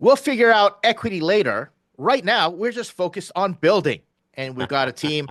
We'll figure out equity later. Right now, we're just focused on building. And we've got a team.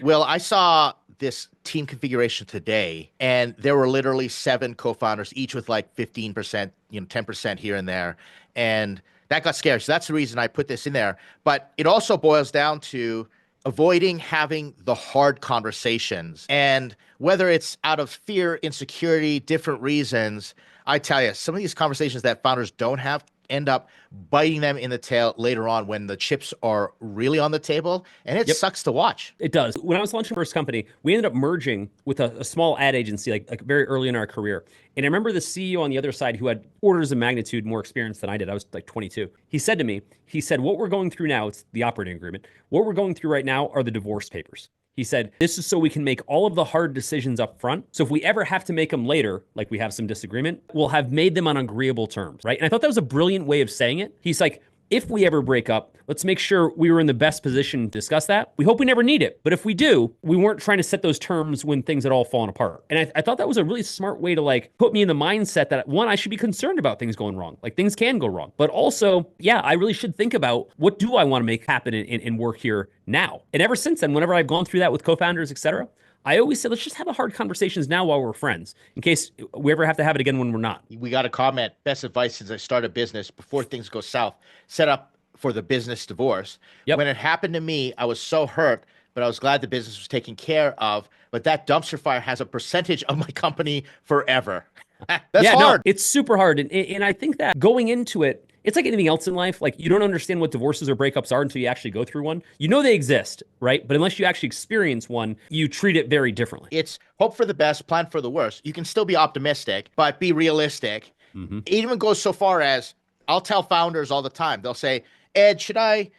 Well, I saw this team configuration today, and there were literally seven co-founders, each with like 15%, 10% here and there. And that got scary. So that's the reason I put this in there. But it also boils down to avoiding having the hard conversations. And whether it's out of fear, insecurity, different reasons, I tell you, some of these conversations that founders don't have end up biting them in the tail later on when the chips are really on the table, and it Yep. sucks to watch. It does. When I was launching my first company, we ended up merging with a small ad agency, like very early in our career. And I remember the CEO on the other side who had orders of magnitude more experience than I did. I was like 22. He said to me, he said, what we're going through now, it's the operating agreement. What we're going through right now are the divorce papers. He said, this is so we can make all of the hard decisions up front. So if we ever have to make them later, like we have some disagreement, we'll have made them on agreeable terms, right? And I thought that was a brilliant way of saying it. He's like, if we ever break up, let's make sure we were in the best position to discuss that. We hope we never need it. But if we do, we weren't trying to set those terms when things had all fallen apart. And I thought that was a really smart way to like put me in the mindset that one, I should be concerned about things going wrong. Like things can go wrong. But also, yeah, I really should think about what do I want to make happen in work here now. And ever since then, whenever I've gone through that with co-founders, et cetera, I always say, let's just have the hard conversations now while we're friends, in case we ever have to have it again when we're not. We got a comment. Best advice since I started a business before things go south. Set up for the business divorce. Yep. When it happened to me, I was so hurt, but I was glad the business was taken care of. But that dumpster fire has a percentage of my company forever. That's hard. No, it's super hard. And I think that going into it, it's like anything else in life. Like you don't understand what divorces or breakups are until you actually go through one. You know they exist, right? But unless you actually experience one, you treat it very differently. It's hope for the best, plan for the worst. You can still be optimistic, but be realistic. Mm-hmm. It even goes so far as I'll tell founders all the time. They'll say, Ed, should I,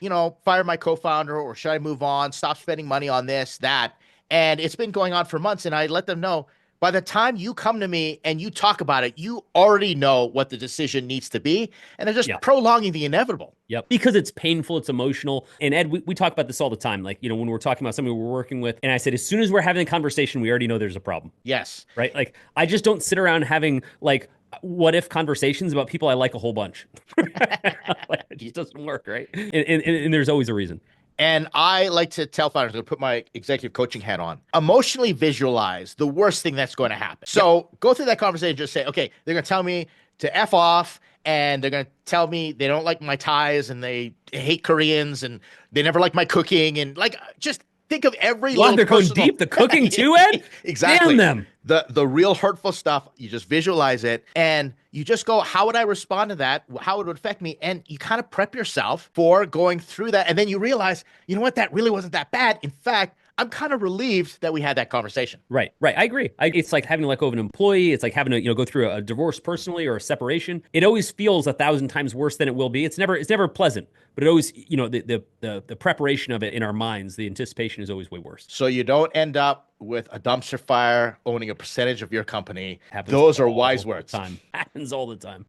fire my co-founder, or should I move on, stop spending money on this, that? And it's been going on for months. And I let them know, by the time you come to me and you talk about it, you already know what the decision needs to be. And they're just prolonging the inevitable. Yep. Because it's painful, it's emotional. And Ed, we talk about this all the time. Like, when we're talking about somebody we're working with, and I said, as soon as we're having a conversation, we already know there's a problem. Yes. Right? Like, I just don't sit around having like what if conversations about people I like a whole bunch. It just doesn't work, right? And there's always a reason. And I like to tell founders, I'm going to put my executive coaching hat on, emotionally visualize the worst thing that's going to happen. So go through that conversation, just say, okay, they're going to tell me to F off, and they're going to tell me they don't like my ties, and they hate Koreans, and they never like my cooking, and like, just think of every little they're going deep, the cooking too, Ed? Exactly. Damn them. The real hurtful stuff, you just visualize it, and you just go, how would I respond to that? How it would affect me? And you kind of prep yourself for going through that. And then you realize, you know what? That really wasn't that bad. In fact, I'm kind of relieved that we had that conversation. Right. I agree. It's like having to let go of an employee. It's like having to, go through a divorce personally or a separation. It always feels 1,000 times worse than it will be. It's never pleasant, but it always, the preparation of it in our minds, the anticipation is always way worse. So you don't end up with a dumpster fire owning a percentage of your company. Happens Those are wise words. Happens all the time.